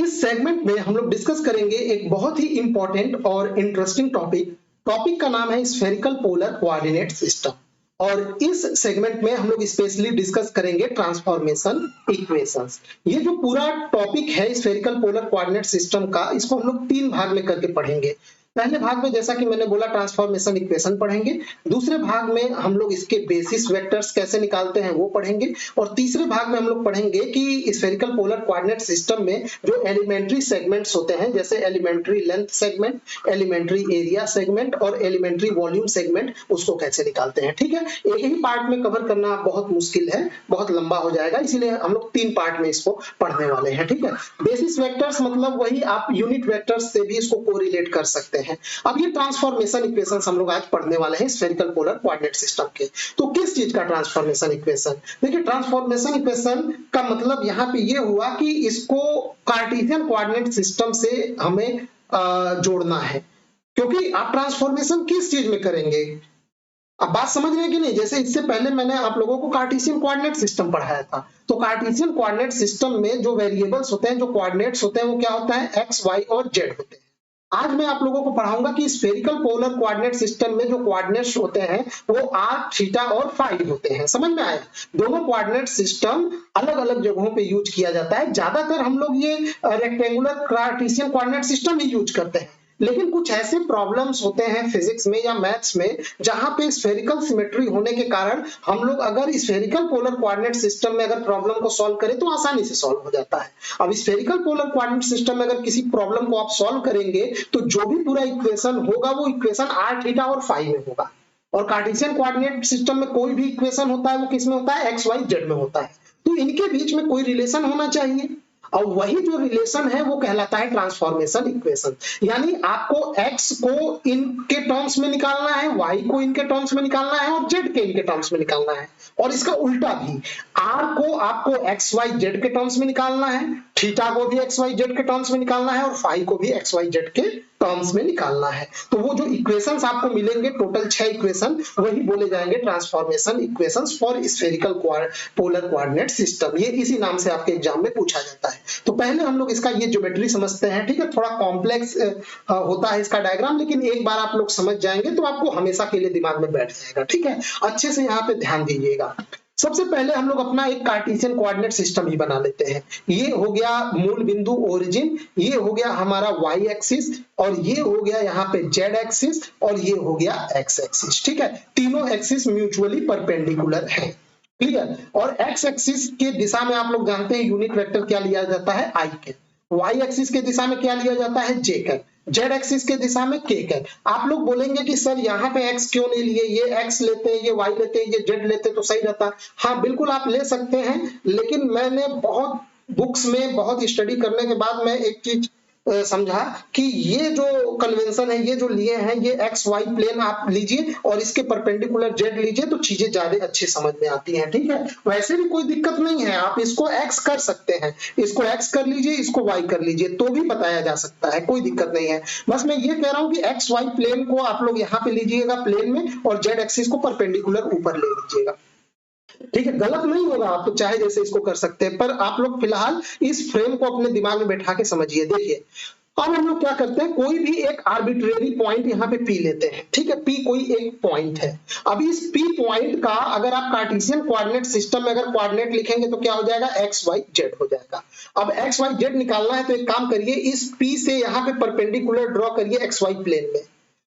इस सेगमेंट में हम लोग डिस्कस करेंगे एक बहुत ही इंपॉर्टेंट और इंटरेस्टिंग टॉपिक का नाम है स्फेरिकल पोलर कोऑर्डिनेट सिस्टम। और इस सेगमेंट में हम लोग स्पेशली डिस्कस करेंगे ट्रांसफॉर्मेशन इक्वेशंस। ये जो पूरा टॉपिक है स्फेरिकल पोलर कोऑर्डिनेट सिस्टम का, इसको हम लोग 3 भाग में करके पढ़ेंगे। पहले भाग में जैसा कि मैंने बोला ट्रांसफॉर्मेशन इक्वेशन पढ़ेंगे, दूसरे भाग में हम लोग इसके बेसिस वेक्टर्स कैसे निकालते हैं वो पढ़ेंगे, और तीसरे भाग में हम लोग पढ़ेंगे कि स्फेरिकल पोलर कोऑर्डिनेट सिस्टम में जो एलिमेंट्री सेगमेंट्स होते हैं, जैसे elementary length segment, elementary area segment और एलिमेंट्री वॉल्यूम सेगमेंट, उसको कैसे निकालते हैं। ठीक है, एक ही पार्ट में कवर करना बहुत मुश्किल है, बहुत लंबा हो जाएगा, इसीलिए हम लोग 3 पार्ट में इसको पढ़ने वाले हैं। ठीक है, बेसिस वेक्टर्स मतलब वही आप यूनिट वेक्टर्स से भी इसको कोरिलेट कर सकते हैं। अब ये ट्रांसफॉर्मेशन इक्वेशंस हम लोग आज पढ़ने वाले हैं स्फेरिकल पोलर कोऑर्डिनेट सिस्टम के। तो किस चीज का ट्रांसफॉर्मेशन इक्वेशन? देखिए, ट्रांसफॉर्मेशन इक्वेशन का मतलब यहाँ पे ये हुआ कि इसको कार्टेशियन कोऑर्डिनेट सिस्टम से हमें जोड़ना है, क्योंकि आप ट्रांसफॉर्मेशन किस चीज में करेंगे, अब बात समझ रहे हैं कि नहीं। जैसे इससे पहले मैंने आप लोगों को कार्टेशियन कोऑर्डिनेट सिस्टम पढ़ाया था, तो कार्टेशियन कोऑर्डिनेट सिस्टम में जो वेरिएबल्स होते हैं, जो कोऑर्डिनेट्स होते हैं, वो क्या होता है, एक्स, वाई और जेड होते हैं। आज मैं आप लोगों को पढ़ाऊंगा कि स्फेरिकल पोलर कोऑर्डिनेट सिस्टम में जो कोऑर्डिनेट्स होते हैं वो r, थीटा और फाई होते हैं। समझ में आया? दोनों कोऑर्डिनेट सिस्टम अलग अलग जगहों पे यूज किया जाता है। ज्यादातर हम लोग ये रेक्टेंगुलर कार्टेशियन कोऑर्डिनेट सिस्टम ही यूज करते हैं, लेकिन कुछ ऐसे प्रॉब्लम्स होते हैं फिजिक्स में या मैथ्स में जहां पे स्फेरिकल सिमेट्री होने के कारण हम लोग अगर स्फेरिकल पोलर कोऑर्डिनेट सिस्टम में अगर प्रॉब्लम को सॉल्व करें तो आसानी से सॉल्व हो जाता है। अब स्फेरिकल पोलर कोऑर्डिनेट सिस्टम में अगर किसी प्रॉब्लम को आप सॉल्व करेंगे तो जो भी पूरा इक्वेशन होगा वो इक्वेशन r, थीटा और फाई में होगा, और कार्टेशियन कोऑर्डिनेट सिस्टम में कोई भी इक्वेशन होता है वो किस में होता है, एक्स, वाई, जेड में होता है। तो इनके बीच में कोई रिलेशन होना चाहिए, और वही जो रिलेशन है वो कहलाता है ट्रांसफॉर्मेशन इक्वेशन। यानी आपको x को इनके टर्म्स में निकालना है, y को इनके टर्म्स में निकालना है और z के इनके टर्म्स में निकालना है, और इसका उल्टा भी r को आपको x, y, z के टर्म्स में निकालना है, थीटा को भी x, y, z के टर्म्स में निकालना है और फाई को भी x, y, z के टर्म्स में निकालना है। तो वो जो इक्वेशंस आपको मिलेंगे, टोटल 6 इक्वेशन, वही बोले जाएंगे transformation equations for spherical polar coordinate system. ये इसी नाम से आपके एग्जाम में पूछा जाता है। तो पहले हम लोग इसका ये ज्योमेट्री समझते हैं। ठीक है, थोड़ा कॉम्प्लेक्स होता है इसका डायग्राम, लेकिन एक बार आप लोग समझ जाएंगे तो आपको हमेशा के लिए दिमाग में बैठ जाएगा। ठीक है, अच्छे से यहाँ पे ध्यान दीजिएगा। सबसे पहले हम लोग अपना एक कार्टेशियन कोऑर्डिनेट सिस्टम ही बना लेते हैं। ये हो गया मूल बिंदु ओरिजिन, ये हो गया हमारा वाई एक्सिस, और ये हो गया यहाँ पे जेड एक्सिस, और ये हो गया एक्स एक्सिस। ठीक है, तीनों एक्सिस म्यूचुअली परपेंडिकुलर है। क्लियर? और एक्स एक्सिस के दिशा में आप लोग जानते हैं यूनिट वेक्टर क्या लिया जाता है, आई कैप। वाई एक्सिस के दिशा में क्या लिया जाता है, जे कैप। जेड एक्सिस के दिशा में के कैप। आप लोग बोलेंगे कि सर यहाँ पे x क्यों नहीं लिए, ये x लेते हैं, ये y लेते हैं, ये z लेते तो सही रहता। हाँ बिल्कुल आप ले सकते हैं, लेकिन मैंने बहुत बुक्स में बहुत स्टडी करने के बाद मैं एक चीज समझा कि ये जो कन्वेंशन है, ये जो लिए हैं, ये एक्स वाई प्लेन आप लीजिए और इसके परपेंडिकुलर जेड लीजिए तो चीजें ज्यादा अच्छी समझ में आती हैं। ठीक है, वैसे भी कोई दिक्कत नहीं है, आप इसको एक्स कर सकते हैं, इसको एक्स कर लीजिए, इसको वाई कर लीजिए, तो भी बताया जा सकता है, कोई दिक्कत नहीं है। बस मैं ये कह रहा हूँ कि एक्स वाई प्लेन को आप लोग यहाँ पे लीजिएगा प्लेन में, और जेड एक्सिस को परपेंडिकुलर ऊपर ले लीजिएगा। ठीक है, गलत नहीं होगा, आप तो चाहे जैसे इसको कर सकते हैं, पर आप लोग फिलहाल इस फ्रेम को अपने दिमाग में बैठा के समझिए। देखिए, अब हम लोग क्या करते हैं, कोई भी एक आर्बिट्रेरी पॉइंट यहाँ पे P लेते हैं। ठीक है, P कोई एक पॉइंट है। अब इस P पॉइंट का अगर आप कार्टेशियन कोऑर्डिनेट सिस्टम में अगर कोऑर्डिनेट लिखेंगे तो क्या हो जाएगा, x, y, z हो जाएगा। अब x, y, z निकालना है तो एक काम करिए, इस P से यहाँ पे परपेंडिकुलर ड्रॉ करिए x, y प्लेन में।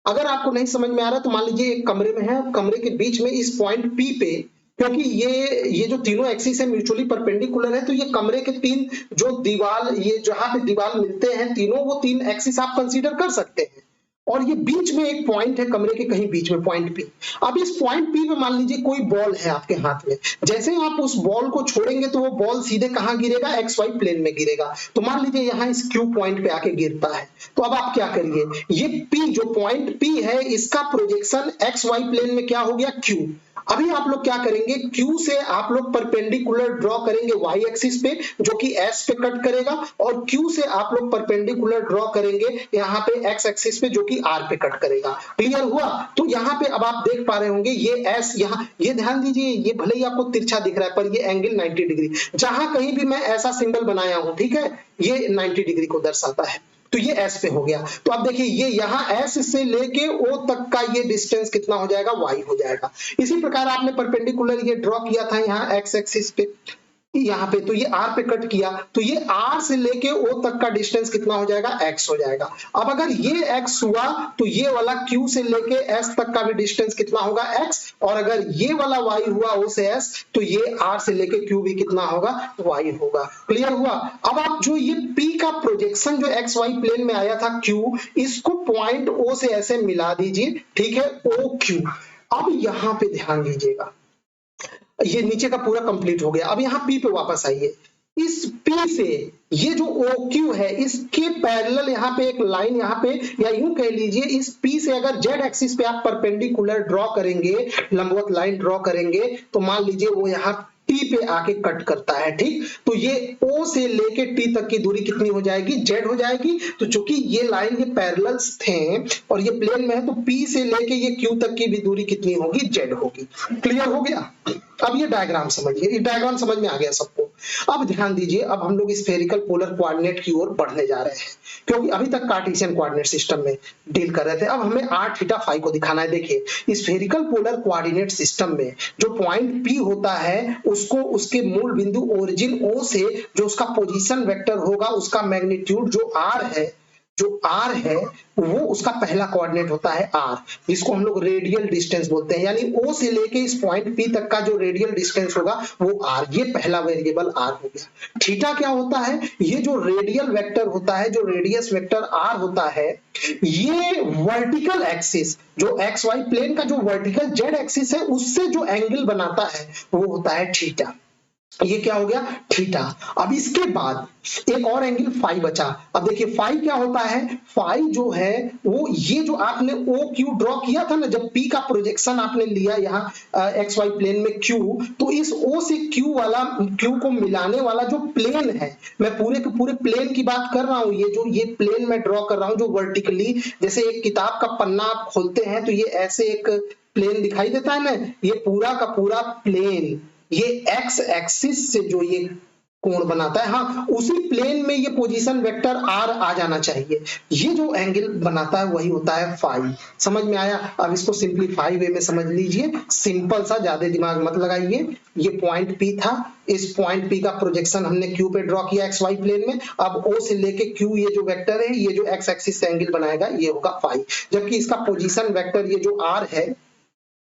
अगर आपको नहीं समझ में आ रहा तो मान लीजिए एक कमरे में है, कमरे के बीच में इस पॉइंट P पे, क्योंकि ये जो तीनों एक्सिस है म्यूचुअली परपेंडिकुलर है, तो ये कमरे के 3 जो दीवार, ये जहां पे दीवार मिलते हैं तीनों, वो 3 एक्सिस आप कंसीडर कर सकते हैं। और ये बीच में एक पॉइंट है कमरे के कहीं बीच में, पॉइंट P। अब इस पॉइंट P पे मान लीजिए कोई बॉल है आपके हाथ में, जैसे ही आप उस बॉल को छोड़ेंगे तो वो बॉल सीधे कहां गिरेगा, एक्स वाई प्लेन में गिरेगा। तो मान लीजिए यहाँ इस Q पॉइंट पे आके गिरता है, तो अब आप क्या करिए, ये P जो पॉइंट P है इसका प्रोजेक्शन एक्स वाई प्लेन में क्या हो गया, Q। अभी आप लोग क्या करेंगे, Q से आप लोग परपेंडिकुलर ड्रॉ करेंगे y एक्सिस पे जो कि S पे कट करेगा, और Q से आप लोग परपेंडिकुलर ड्रॉ करेंगे यहाँ पे x एक्सिस पे जो कि R पे कट करेगा। क्लियर हुआ? तो यहाँ पे अब आप देख पा रहे होंगे ये S, यहाँ ये ध्यान दीजिए, ये भले ही आपको तिरछा दिख रहा है पर ये एंगल 90 डिग्री, जहां कहीं भी मैं ऐसा सिंबल बनाया हूं, ठीक है, ये 90 डिग्री को दर्शाता है। तो ये S पे हो गया। तो अब देखिए ये यहाँ S से लेके O तक का ये डिस्टेंस कितना हो जाएगा, Y हो जाएगा। इसी प्रकार आपने परपेंडिकुलर ये ड्रॉ किया था यहाँ X एक्सिस पे, यहाँ पे, तो ये R पे कट किया, तो ये R से लेके O तक का डिस्टेंस कितना हो जाएगा, X हो जाएगा। अब अगर ये X हुआ तो ये वाला Q से लेके S तक का भी डिस्टेंस कितना होगा, X, और अगर ये वाला Y हुआ O से S तो ये R से लेके Q भी कितना होगा, Y होगा। क्लियर हुआ? अब आप जो ये P का प्रोजेक्शन जो XY प्लेन में आया था Q, इसको पॉइंट O से ऐसे मिला दीजिए, ठीक है, OQ। अब यहाँ पे ध्यान दीजिएगा, ये नीचे का पूरा कंप्लीट हो गया। अब यहाँ P पे वापस आइए, इस P से ये जो OQ है इसके पैरेलल यहाँ पे एक लाइन, यहाँ पे, या यूं कह लीजिए इस P से अगर Z एक्सिस पे आप परपेंडिकुलर ड्रॉ करेंगे, लंबवत लाइन ड्रॉ करेंगे, तो मान लीजिए वो यहाँ T पे आके कट करता है, ठीक। तो ये O से लेके T तक की दूरी कितनी हो जाएगी, Z हो जाएगी। तो चूंकि ये लाइन ये पैरेलल्स थे और ये प्लेन में है, तो P से लेके ये Q तक की भी दूरी कितनी होगी, Z होगी। क्लियर हो गया? अब ये डायग्राम समझिए, ये डायग्राम समझ में आ गया सबको। अब ध्यान दीजिए, अब हम लोग स्फेरिकल पोलर कोऑर्डिनेट की ओर बढ़ने जा रहे हैं, क्योंकि अभी तक कार्टेशियन कोऑर्डिनेट सिस्टम में डील कर रहे थे। अब हमें r थीटा फाई को दिखाना है। देखिए स्फेरिकल पोलर कोऑर्डिनेट सिस्टम में जो पॉइंट P होता है, उसको उसके मूल बिंदु ओरिजिन O से जो उसका पोजीशन वेक्टर होगा, उसका मैग्नीट्यूड जो R है वो उसका पहला कोऑर्डिनेट होता है R, जिसको हम लोग रेडियल डिस्टेंस बोलते हैं। यानी O से लेके इस पॉइंट P तक का जो रेडियल डिस्टेंस होगा वो R, ये पहला वेरिएबल R हो गया। थीटा क्या होता है, ये जो रेडियल वेक्टर होता है, जो रेडियस वेक्टर R होता है, ये वर्टिकल एक्सिस जो XY प्लेन का जो वर्टिकल Z एक्सिस है उससे जो एंगल बनाता है वो होता है थीटा। ये क्या हो गया, थीटा। अब इसके बाद एक और एंगल फाई बचा। अब देखिए फाई क्या होता है, फाई जो है वो ये जो आपने OQ ड्रॉ किया था ना, जब P का प्रोजेक्शन आपने लिया यहाँ XY प्लेन में Q, तो इस O से Q को मिलाने वाला जो प्लेन है, मैं पूरे के पूरे प्लेन की बात कर रहा हूँ, ये प्लेन मैं ड्रॉ कर रहा हूँ जो वर्टिकली, जैसे एक किताब का पन्ना आप खोलते हैं तो ये ऐसे एक प्लेन दिखाई देता है ना, ये पूरा का पूरा प्लेन ये x एक्सिस से जो ये कोण बनाता है, हाँ, उसी प्लेन में ये पोजीशन वेक्टर R आ जाना चाहिए। ये जो एंगल बनाता है वही होता है फाई। समझ में आया? अब इसको सिंपलीफाई वे में समझ लीजिए, सिंपल सा, ज्यादा दिमाग मत लगाइए। ये पॉइंट P था, इस पॉइंट P का प्रोजेक्शन हमने Q पे ड्रॉ किया XY प्लेन में। अब O से लेके Q ये जो वेक्टर है, ये जो x एक्सिस से एंगल बनाएगा ये होगा फाई, जबकि इसका पोजीशन वेक्टर ये जो R है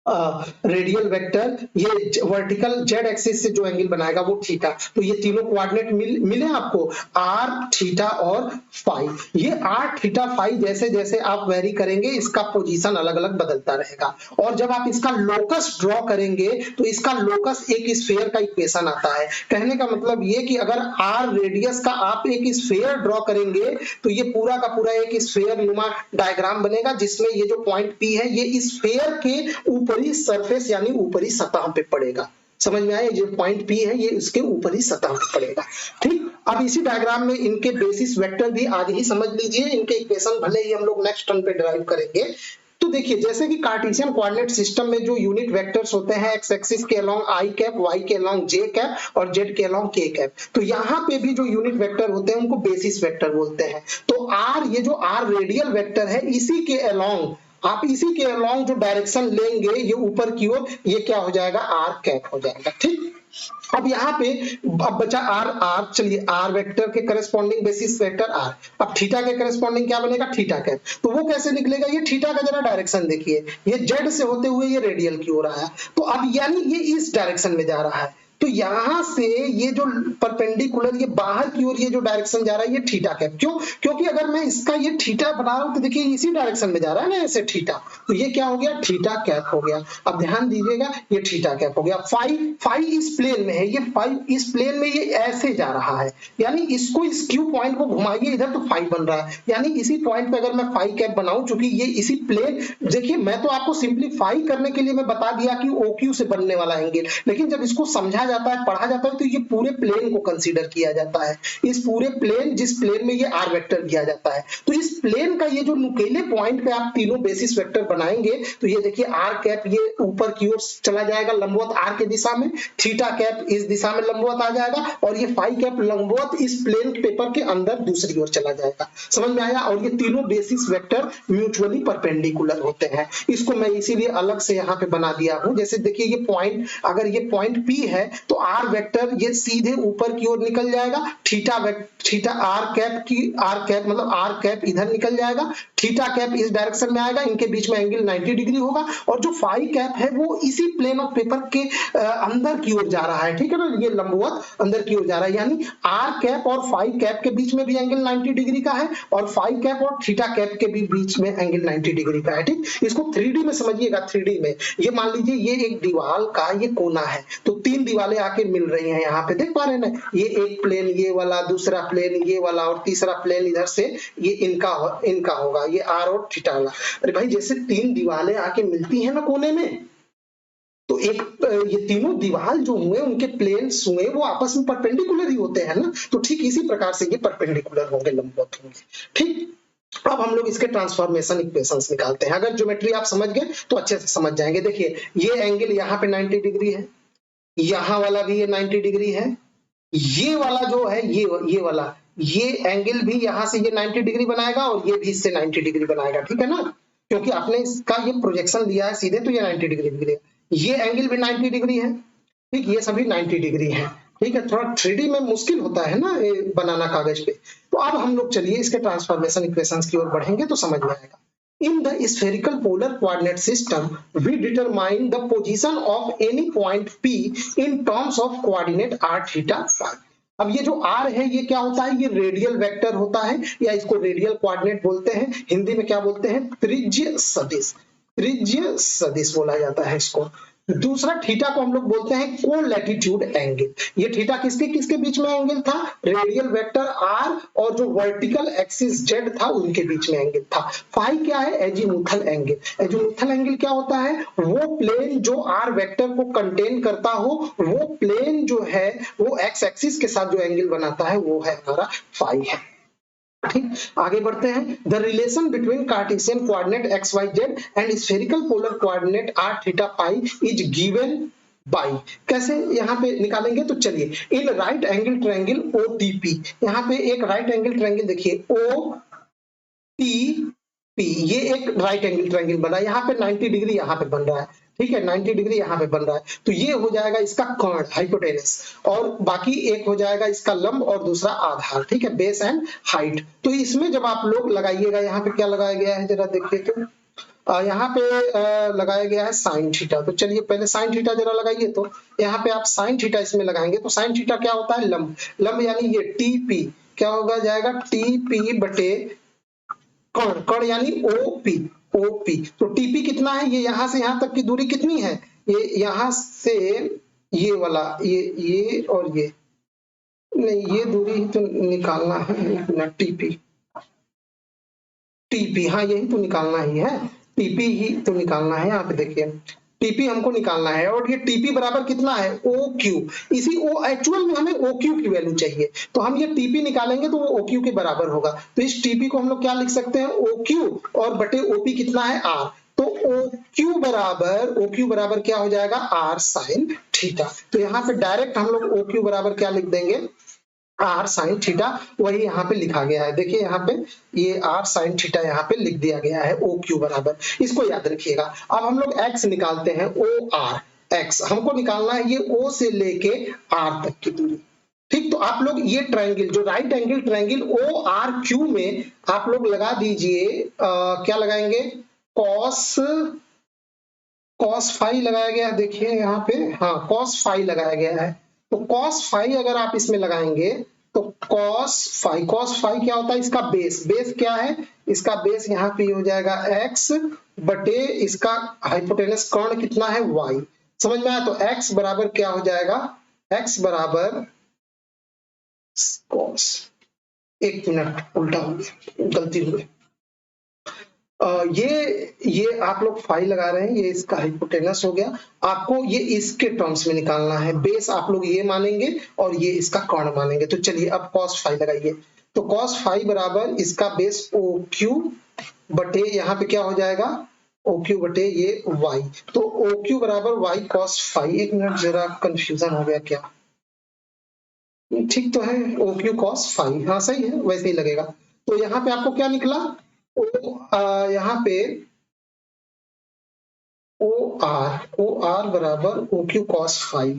रेडियल वेक्टर, ये वर्टिकल Z एक्सिस से जो एंगल बनाएगा वो थीटा। तो ये तीनों कोऑर्डिनेट मिले आपको, R, थीटा और फाई। ये R, थीटा, फाई जैसे जैसे आप वेरी करेंगे इसका पोजीशन अलग अलग बदलता रहेगा। और जब आप इसका लोकस ड्रॉ करेंगे तो इसका लोकस एक स्फीयर का इक्वेशन आता है। कहने का मतलब ये कि अगर R रेडियस का आप एक स्फीयर ड्रॉ करेंगे तो ये पूरा का पूरा एक स्फीयर नुमा डायग्राम बनेगा, जिसमें ये जो पॉइंट P है ये स्फीयर के ऊपर सरफेस यानी ऊपरी सतह पे पड़ेगा। समझ में आया? जो पॉइंट P है ये इसके ऊपरी सतह पे पड़ेगा, ठीक। अब इसी डायग्राम में इनके बेसिस वेक्टर भी आज ही समझ लीजिए, इनके इक्वेशन भले ही हम लोग नेक्स्ट टर्न पे डिराइव करेंगे। तो देखिए जैसे कि कार्टेशियन कोऑर्डिनेट सिस्टम में जो यूनिट वेक्टर्स होते हैं x एक्सिस के अलोंग i कैप, y के अलोंग j कैप और z के अलोंग k कैप, तो यहाँ पे भी जो यूनिट वेक्टर होते हैं उनको बेसिस वेक्टर बोलते हैं। तो r, ये जो r रेडियल वेक्टर है, इसी के अलोंग आप इसी के अलोंग जो डायरेक्शन लेंगे ये ऊपर की ओर, ये क्या हो जाएगा, r कैप हो जाएगा, ठीक। अब यहाँ पे अब बचा r, चलिए r वेक्टर के करस्पॉन्डिंग बेसिस वेक्टर r। अब थीटा के करस्पॉन्डिंग क्या बनेगा, थीटा कैप। तो वो कैसे निकलेगा, ये थीटा का जरा डायरेक्शन देखिए, ये z से होते हुए ये रेडियल की ओर आया, तो अब यानी ये इस डायरेक्शन में जा रहा है। तो यहाँ से ये जो परपेंडिकुलर ये बाहर की ओर ये जो डायरेक्शन जा रहा है ये थीटा कैप, क्यों? क्योंकि अगर मैं इसका ये थीटा बना रहा हूं तो देखिए इसी डायरेक्शन में जा रहा है ना ऐसे थीटा, तो ये क्या हो गया? थीटा कैप हो गया। अब ध्यान दीजिएगा ये थीटा कैप हो गया। फाई इस प्लेन में है, ये फाई इस प्लेन में ये ऐसे जा रहा है, यानी इसको इस क्यू पॉइंट को घुमाइए इधर तो फाई बन रहा है, यानी इसी पॉइंट पे अगर मैं फाई कैप बनाऊं, चूंकि ये इसी प्लेन, देखिए मैं तो आपको सिंप्लीफाई करने के लिए मैं बता दिया कि ओ क्यू से बनने वाला एंगल, लेकिन जब इसको समझा जाता है पढ़ा जाता है तो ये पूरे प्लेन को कंसीडर किया जाता है। इस पूरे प्लेन जिस प्लेन में ये आर वेक्टर दिया जाता है, तो इस प्लेन का ये जो नुकीले पॉइंट पे आप तीनों बेसिस वेक्टर बनाएंगे तो ये देखिए आर कैप ये ऊपर की ओर चला जाएगा लंबवत आर के दिशा में, थीटा कैप इस दिशा में लंबवत आ जाएगा और ये फाई कैप लंबवत इस प्लेन पेपर के अंदर दूसरी ओर चला जाएगा। समझ में आया? और ये तीनों बेसिस वेक्टर म्यूचुअली परपेंडिकुलर होते हैं। इसको मैं इसीलिए अलग से यहाँ पे बना दिया हूं। जैसे देखिए ये पॉइंट, अगर ये पॉइंट P है तो आर वेक्टर ये सीधे ऊपर की ओर निकल जाएगा, थीटा आर कैप मतलब आर कैप इधर निकल जाएगा, थीटा कैप इस डायरेक्शन में आएगा, इनके बीच में एंगल 90 डिग्री होगा, और जो फाई कैप है वो इसी प्लेन ऑफ पेपर के अंदर की ओर जा रहा है, ठीक है ना, ये लंबवत अंदर की ओर जा रहा है, यानी आर कैप और फाई कैप के बीच में भी एंगल 90 डिग्री का है और फाई कैप और थीटा कैप के भी बीच में एंगल 90 डिग्री का है। ठीक, इसको 3D में समझिएगा। 3D में ये मान लीजिए ये एक दीवार का ये कोना है, तो तीन दीवारें आके मिल रही हैं, यहाँ पे देख पा रहे हैं ना, ये एक प्लेन ये वाला, दूसरा प्लेन ये वाला और तीसरा प्लेन इधर से ये इनका होगा, ये आर और थीटा वाला। अरे भाई जैसे तीन दीवारें आके मिलती हैं ना कोने में, तो एक ये तीनों दीवार जो हुए उनके प्लेन्स हुए वो आपस में परपेंडिकुलर ही होते हैं ना, तो ठीक इसी प्रकार से ये परपेंडिकुलर होंगे, लंबवत होंगे। ठीक, अब हम लोग इसके ट्रांसफॉर्मेशन इक्वेशंस निकालते हैं। अगर ज्योमेट्री आप समझ गए तो अच्छे से समझ जाएंगे। देखिए ये एंगल यहाँ पे 90 डिग्री है, यहाँ वाला भी ये 90 डिग्री है, ये वाला जो है ये वाला ये एंगल भी यहाँ से ये 90 डिग्री बनाएगा और ये भी इससे 90 डिग्री बनाएगा, ठीक है ना, क्योंकि आपने इसका ये प्रोजेक्शन लिया है सीधे, तो ये 90 डिग्री दिखेगा। ये एंगल भी 90 डिग्री है, ठीक, ये सभी 90 डिग्री है। ठीक है, थोड़ा 3D में मुश्किल होता है ना बनाना कागज पे। तो अब हम लोग चलिए इसके ट्रांसफॉर्मेशन इक्वेशंस की ओर बढ़ेंगे तो समझ में आएगा। In the spherical polar coordinate system, we determine the position of any point P in terms of coordinate r, theta, phi. अब ये जो r है ये क्या होता है? ये रेडियल वेक्टर होता है, या इसको रेडियल कोऑर्डिनेट बोलते हैं, हिंदी में क्या बोलते हैं? त्रिज्य सदिश। त्रिज्य सदिश बोला जाता है इसको। दूसरा थीटा को हम लोग बोलते हैं कोलैटिट्यूड एंगल। ये थीटा किसके किसके बीच में एंगल था? रेडियल वेक्टर आर और जो वर्टिकल एक्सिस जेड था उनके बीच में एंगल था। फाई क्या है? Azimuthal angle. एजीमुथल एंगल क्या होता है? वो प्लेन जो आर वेक्टर को कंटेन करता हो, वो प्लेन जो है वो एक्स एक्सिस के साथ जो एंगल बनाता है वो है हमारा फाई है। ठीक, आगे बढ़ते हैं। The relation between Cartesian coordinate X Y Z and spherical polar coordinate R theta pi is given by, कैसे यहाँ पे निकालेंगे? तो चलिए, in right angle triangle OTP, यहाँ पे एक राइट एंगल ट्रायंगल देखिए OTP, ये एक राइट एंगल ट्रायंगल बना, यहाँ पे 90 डिग्री यहाँ पे बन रहा है, ठीक है, 90 डिग्री यहाँ पे बन रहा है, तो ये हो जाएगा इसका कर्ण हाइपोटेनस, और बाकी एक हो जाएगा इसका लंब और दूसरा आधार, ठीक है, बेस एंड हाइट। तो इसमें जब आप लोग लगाइएगा, यहाँ पे क्या लगाया गया है जरा देखिए, तो यहाँ पे लगाया गया है साइन थीटा। तो चलिए पहले साइन थीटा जरा लगाइए, तो यहाँ पे आप साइन थीटा इसमें लगाएंगे, तो साइन थीटा क्या होता है? लंब। लंब यानी ये TP क्या होगा जाएगा? TP बटे कर्ण, कर्ण यानी OP। तो TP कितना है? ये यहाँ से यहाँ तक की दूरी कितनी है? ये यहाँ से ये वाला ये और ये नहीं, ये दूरी ही तो निकालना है ना, TP हाँ यही तो निकालना ही है, TP ही तो निकालना है। यहाँ पे देखिए TP हमको निकालना है, और ये TP बराबर कितना है? OQ। इसी एक्चुअल में हमें OQ की वैल्यू चाहिए, तो हम ये TP निकालेंगे तो वो OQ के बराबर होगा। तो इस TP को हम लोग क्या लिख सकते हैं? OQ और बटे OP कितना है? R। तो OQ बराबर क्या हो जाएगा? R sine theta. तो यहाँ पे डायरेक्ट हम लोग OQ बराबर क्या लिख देंगे? R साइन थीटा, वही यहाँ पे लिखा गया है। देखिए यहाँ पे ये R साइन थीटा यहाँ पे लिख दिया गया है, OQ बराबर, इसको याद रखिएगा। अब हम लोग X निकालते हैं, OR X हमको निकालना है ये O से लेके R तक की दूरी। ठीक, तो आप लोग ये ट्रायंगल जो राइट एंगल ट्रायंगल ORQ में आप लोग लगा दीजिए, क्या लगाएंगे? कॉस फाई लगाया गया है, देखिए यहाँ पे, हाँ कॉस फाई लगाया गया है। तो cos फाई अगर आप इसमें लगाएंगे तो cos फाई क्या होता है, इसका बेस क्या है, इसका बेस यहाँ पे हो जाएगा x बटे इसका हाइपोटेनस कर्ण कितना है y। समझ में आया? तो x बराबर क्या हो जाएगा, x बराबर cos, एक मिनट उल्टा हो गया, गलती हो गई। ये आप लोग फाई लगा रहे हैं, ये इसका हाइपोटेनस हो गया, आपको ये इसके टर्म्स में निकालना है। बेस आप लोग ये मानेंगे और ये इसका कर्ण मानेंगे। तो चलिए अब cos फाई लगाइए। तो cos फाई बराबर इसका बेस OQ बटे यहाँ पे क्या हो जाएगा, OQ बटे ये y। तो OQ बराबर y cos फाई, एक मिनट जरा कंफ्यूजन हो गया क्या, ठीक तो है, OQ cos फाई, हाँ सही है, वैसे ही लगेगा। तो यहाँ पे आपको क्या निकला, यहाँ पे OR बराबर OQ cos फाई।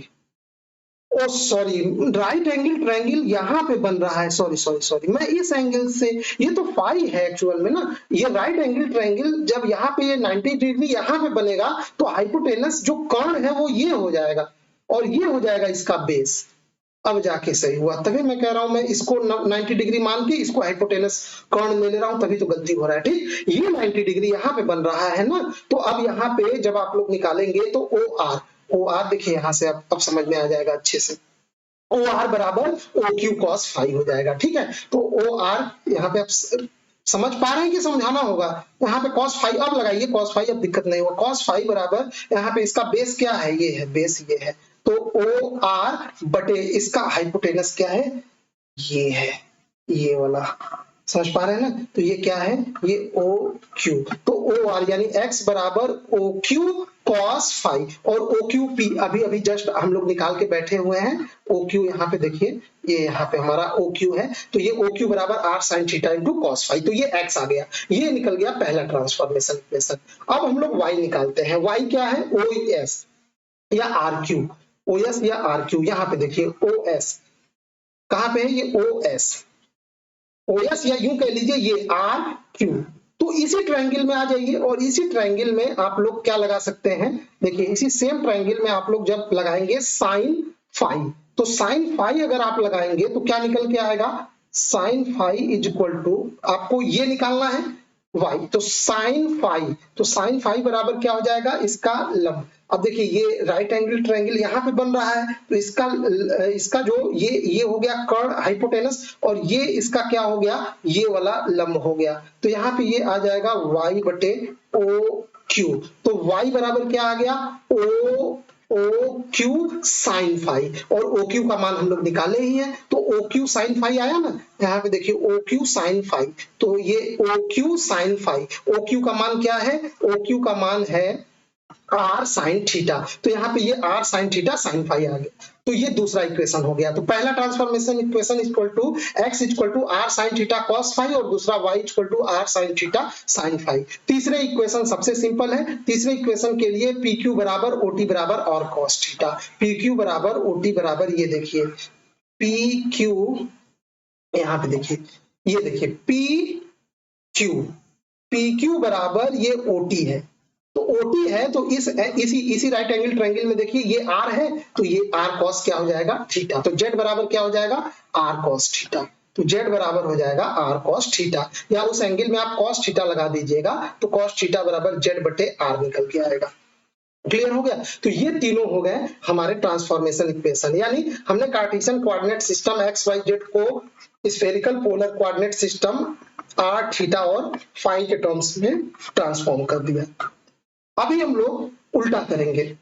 ओ सॉरी, राइट एंगल ट्रायंगल यहाँ पे बन रहा है, सॉरी मैं इस एंगल से, ये तो फाई है एक्चुअल में ना, ये राइट एंगल ट्रायंगल जब यहाँ पे ये 90 डिग्री यहाँ पे बनेगा तो हाइपोटेनस जो कर्ण है वो ये हो जाएगा और ये हो जाएगा इसका बेस। अब जाके सही हुआ, तभी मैं कह रहा हूं मैं इसको 90 डिग्री मान के इसको हाइपोटेनस कर्ण ले ले रहा हूं, तभी तो गलती हो रहा है। ठीक, ये 90 डिग्री यहाँ पे बन रहा है ना, तो अब यहाँ पे जब आप लोग निकालेंगे तो OR देखिए यहाँ से अब समझ में आ जाएगा अच्छे से। OR बराबर OQ cos फाई हो जाएगा। ठीक है, तो OR यहाँ पे आप समझ पा रहे हैं कि समझाना होगा। यहाँ पे cos फाई अब लगाइए, cos फाई अब दिक्कत नहीं होगा। cos फाई बराबर यहाँ पे इसका बेस क्या है, ये है बेस, ये है, तो OR बटे इसका हाइपोटेनस क्या है, ये है, ये वाला, समझ पा रहे हैं ना। तो ये क्या है, ये OQ, तो OR यानी X बराबर OQ cos फाई और OQP अभी जस्ट हम लोग निकाल के बैठे हुए हैं। OQ यहाँ पे देखिए, ये यहाँ पे हमारा OQ है, तो ये OQ बराबर R sin theta into cos phi, तो ये X आ गया, ये निकल गया पहला ट्रांसफॉर्मेशन इक्वेशन। अब हम लोग Y निकालते हैं। Y क्या है, OS या RQ, OS या RQ, यहाँ पे देखिए OS कहाँ पे है, ये OS या यूं कह लीजिए ये RQ। तो इसी ट्रायंगल में आ जाइए और इसी ट्रायंगल में आप लोग क्या लगा सकते हैं, देखिए इसी सेम ट्रायंगल में आप लोग जब लगाएंगे साइन फाई, तो साइन फाई अगर आप लगाएंगे तो क्या निकल के आएगा, sine phi is equal to, आपको ये निकालना है y, तो साइन फाई बराबर क्या हो जाएगा, इसका लंब। अब देखिए ये राइट एंगल ट्रायंगल यहाँ पे बन रहा है, तो इसका जो ये हो गया कर्ण हाइपोटेनस और ये इसका क्या हो गया, ये वाला लंब हो गया। तो यहाँ पे ये आ जाएगा y बटे OQ, तो y बराबर क्या आ गया, OQ साइन फाई, और OQ का मान हम लोग निकाले ही है, तो OQ साइन फाई आया ना, यहाँ पे देखिए OQ साइन फाई, तो ये OQ साइन फाई, OQ का मान क्या है, OQ का मान है R साइन थीटा, तो यहाँ पे ये R sine theta sine phi आ गया। तो ये दूसरा इक्वेशन हो गया। तो पहला transformation equation equal to x equal to R sine theta cos phi और दूसरा y equal to R sine theta sine phi. तीसरे इक्वेशन सबसे सिंपल है, तीसरे इक्वेशन के लिए PQ बराबर OT बराबर और cos थीटा, PQ बराबर OT बराबर, ये देखिए PQ, यहाँ पे देखिए, ये देखिए PQ बराबर ये OT है, तो OT है, तो इसी राइट एंगल ट्रायंगल में देखिए ये R है, तो ये R cos क्या हो जाएगा, थीटा, तो Z बराबर क्या हो जाएगा, R cos थीटा, तो Z बराबर हो जाएगा R cos थीटा, या उस एंगल में आप cos थीटा लगा दीजिएगा तो cos थीटा बराबर Z बटे R निकल के आएगा। क्लियर हो गया। तो ये तीनों हो गए हमारे ट्रांसफॉर्मेशन इक्वेशन, यानी हमने कार्टेशियन कोऑर्डिनेट सिस्टम XYZ को spherical polar coordinate system R theta और फाई के टर्म्स में ट्रांसफॉर्म कर दिया। अभी हम लोग उल्टा करेंगे,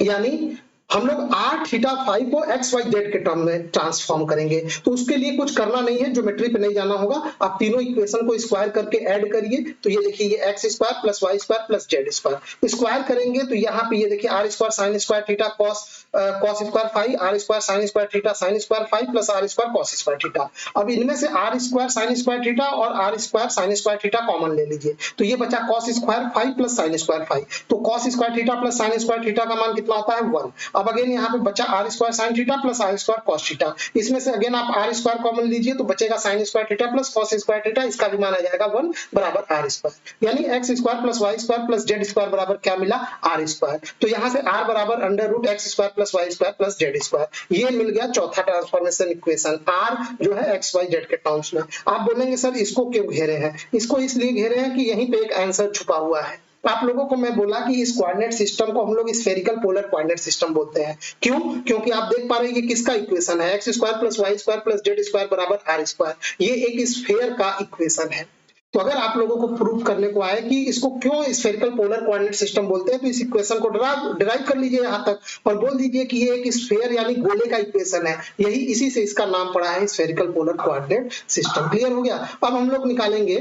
यानी हम लोग R थीटा फाई को XYZ के टर्म में ट्रांसफॉर्म करेंगे। तो उसके लिए कुछ करना नहीं है, ज्योमेट्री पे नहीं जाना होगा, आप तीनों इक्वेशन को स्क्वायर करके ऐड करिए, तो ये देखिए ये x square plus y square plus z square, square करेंगे तो यहाँ पे ये देखिए r square sine square theta cos square phi, r square sine square theta sine square phi plus r square cos square theta. अब इनमें से r square sine square theta और r square sine square theta common ले लीजिए, तो ये बचा cos square phi plus sine square phi, तो cos square theta plus sine square theta का मान कितना होता है 1। अब अगेन यहाँ पे बचा R square sine theta plus R square cos theta. इसमें से अगेन आप आर स्क्वायर कॉमन लीजिए तो बचेगा sine square theta plus cos square theta, इसका भी माना जाएगा 1 बराबर आर स्क्वायर, यानी X square plus Y square plus Z square बराबर क्या मिला, आर स्क्वायर। तो यहाँ से आर बराबर under root x square plus Y square plus Z square, ये मिल गया चौथा ट्रांसफॉर्मेशन इक्वेशन, आर जो है एक्स वाई जेड के टर्म्स में। आप बोलेंगे सर इसको क्यों घेरे हैं, इसको इसलिए घेरे हैं कि यहीं पे एक आंसर छुपा हुआ है। आप लोगों को मैं बोला कि इस कोऑर्डिनेट सिस्टम को हम लोग स्फेरिकल पोलर कोऑर्डिनेट सिस्टम बोलते हैं। क्यों? क्योंकि आप देख पा रहे हैं ये किसका इक्वेशन है, x square plus Y square plus Z square बराबर आर स्क्वायर, ये एक स्फेयर का इक्वेशन है। तो अगर आप लोगों को प्रूव करने को आए कि इसको क्यों स्फेरिकल पोलर कोऑर्डिनेट सिस्टम बोलते हैं, तो इस इक्वेशन को डिराइव कर लीजिए यहाँ तक और बोल दीजिए कि ये एक स्फेयर यानी गोले का इक्वेशन है, यही इसी से इसका नाम पड़ा है spherical polar coordinate system. Clear हो गया? अब हम लोग निकालेंगे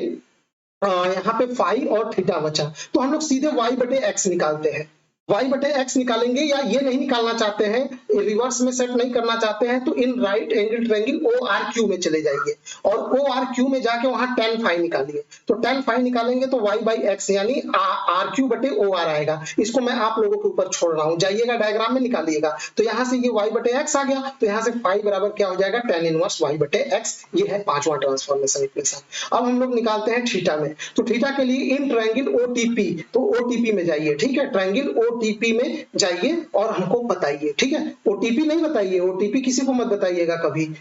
यहाँ पे फाई और थीटा बचा, तो हम लोग सीधे वाई बटे एक्स निकालते हैं। y बटे x निकालेंगे, या ये नहीं निकालना चाहते हैं, रिवर्स में सेट नहीं करना चाहते हैं, तो इन राइट एंगल ट्रायंगल ORQ में चले जाइए और ORQ में जाके वहां tan फाई निकालिए। तो tan फाई निकालेंगे तो y बाई एक्स यानी RQ बटे OR आएगा। इसको मैं आप लोगों के ऊपर छोड़ रहा हूं, जाइएगा डायग्राम में निकालिएगा। तो यहाँ से ये y बटे एक्स आ गया, तो यहाँ से फाई बराबर क्या हो जाएगा, tan इनवर्स y बटे एक्स। ये है पांचवा ट्रांसफॉर्मेशन इक्वेशन। अब हम लोग निकालते हैं थीटा में, तो थीटा के लिए इन ट्रायंगल OTP, तो OTP में जाइए, ठीक है, ट्रायंगल OTP में जाइए और हमको बताइए, ठीक है, OTP नहीं बताइए, OTP किसी को मत बताइएगा कभी।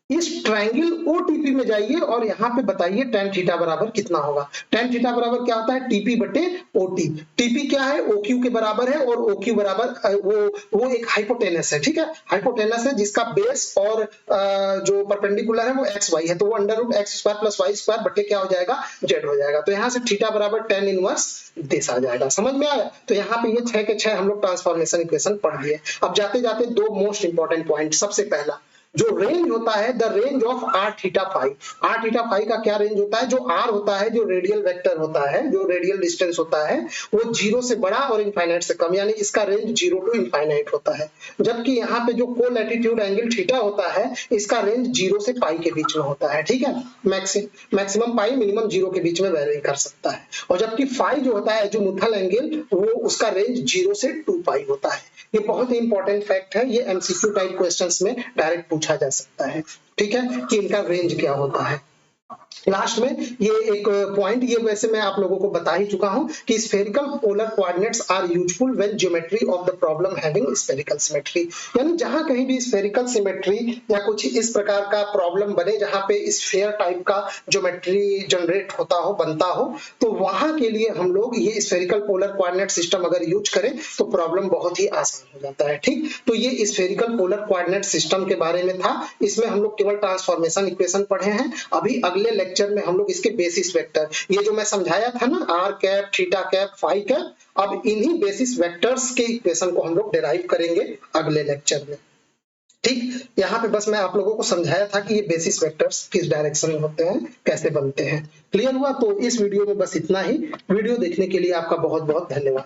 इस ट्रायंगल OTP में जाइए और यहाँ पे बताइए tan थीटा बराबर कितना होगा। tan थीटा बराबर क्या होता है, TP बटे OT। TP क्या है, OQ के बराबर है और OQ बराबर वो एक हाइपोटेनस है, ठीक है, हाइपोटेनस है जिसका बेस और जो परपेंडिकुलर है वो XY है, तो वो under root x square plus Y square बटे क्या हो जाएगा, Z हो जाएगा। तो यहाँ से थीटा बराबर tan इनवर्स दिस आ जाएगा। समझ में आया? तो यहाँ पे ये 6 के 6 हम लोग ट्रांसफॉर्मेशन इक्वेशन पढ़ लिए। अब जाते जाते दो मोस्ट इंपॉर्टेंट पॉइंट। सबसे पहला जो रेंज होता है, the range of r theta phi. R theta phi का क्या रेंज होता है, जो आर होता है, जो रेडियल वेक्टर होता है, जो रेडियल डिस्टेंस होता है, वो 0 से बड़ा और इनफाइनाइट से कम, यानी इसका रेंज 0 टू इनफाइनाइट होता है। जबकि यहाँ पे जो को लैटिट्यूड एंगल थीटा होता है, इसका रेंज 0 से पाई के बीच में होता है, ठीक है, मैक्सिमम पाई मिनिमम 0 के बीच में वेरी कर सकता है। और जबकि फाई जो होता है, जो मुथल एंगल, वो उसका रेंज 0 से 2 पाई होता है। ये बहुत ही इंपॉर्टेंट फैक्ट है, ये MCQ टाइप क्वेश्चंस में डायरेक्ट पूछा जा सकता है, ठीक है, कि इनका रेंज क्या होता है। लास्ट में ये एक पॉइंट, ये वैसे मैं आप लोगों को बता ही चुका हूं कि spherical polar coordinates are useful when geometry of the problem having spherical symmetry, यानी जहां कहीं भी स्फेरिकल सिमेट्री या कुछ इस प्रकार का प्रॉब्लम बने जहां पे स्फेयर टाइप का ज्योमेट्री जनरेट होता हो, बनता हो, तो वहां के लिए हम लोग ये स्फेरिकल पोलर कोऑर्डिनेट सिस्टम अगर यूज करें तो प्रॉब्लम बहुत ही आसान हो जाता है, ठीक। तो ये स्फेरिकल पोलर कोऑर्डिनेट सिस्टम के बारे में था। इसमें हम लोग केवल ट्रांसफॉर्मेशन इक्वेशन पढ़े हैं। अभी अगले लेक्चर में हम लोग इसके बेसिस वेक्टर, ये जो मैं समझाया था ना, r cap, theta cap, phi cap, अब इन्हीं बेसिस वेक्टर्स के इक्वेशन को हम लोग डिराइव करेंगे अगले लेक्चर में, ठीक। यहाँ पे बस मैं आप लोगों को समझाया था कि ये बेसिस वेक्टर्स किस डायरेक्शन में होते हैं, कैसे बनते हैं। क्लियर हुआ? तो इस वीडियो में बस इतना ही। वीडियो देखने के लिए आपका बहुत बहुत धन्यवाद।